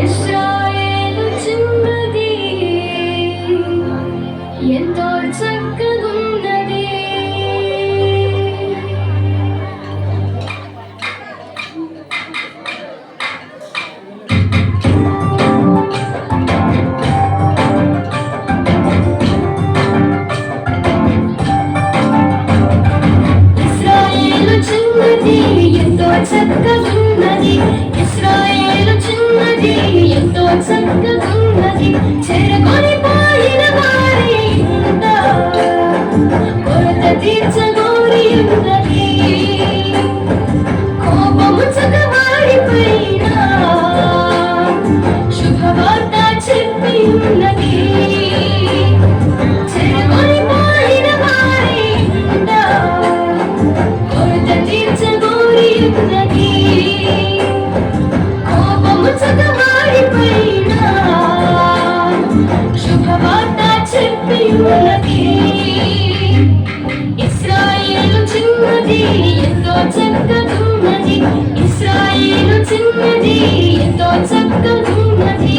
ఇశ్రాయేలు చిన్నది ఎంతో చక్కగున్నది. ఇశ్రాయేలు చిన్నది ఎంతో చక్కగున్నది. ఇశ్రాయేలు చిన్నది ఎంతో చక్కగున్నది. చెరగొని పోయిన వారి ఇంట కొరత తీర్చగోరి ఉన్నది. కోపము చగవారి పైన శుభవార్త చెప్పి ఉన్నది. చెరగొని పోయిన వారి ఇంట కొరత తీర్చగోరి ఉన్నది. కోపము చగవారి పైన శుభవార్త చెప్పి ఉన్నది. ఇశ్రాయేలు చిన్నది ఎంతో చక్కగున్నది. ఇశ్రాయేలు చిన్నది ఎంతో చక్కగున్నది.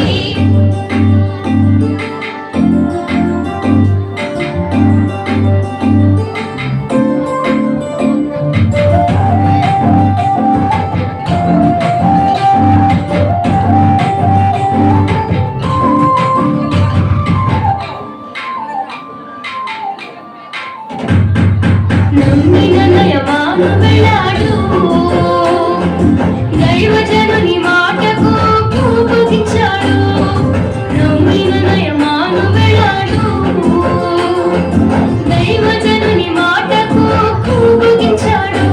నమ్మిన నయమాను వెళ్ళాడు. దైవజనుని మాటకు కోపగించాడు. నమ్మిన నయమాను వెళ్ళాడు. దైవజనుని మాటకు కోపగించాడు.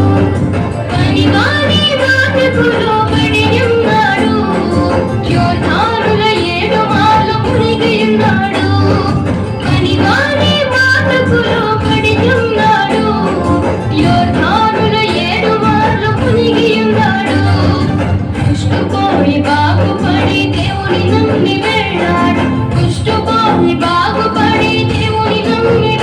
పనివాని మాటకు లోబడి ఉన్నాడు. యోధానుల 7 మార్లు మునిగి ఉన్నాడు. పనివాని మాటకు లోబడి ఉన్నాడు. యోధానుల 7 మార్లు మునిగి ఉన్నాడు. కుష్టుపోయి బాగుపడి దేవుని నమ్మి వెళ్ళాడు. కుష్టుపోయి బాగుపడి దేవుని నమ్మి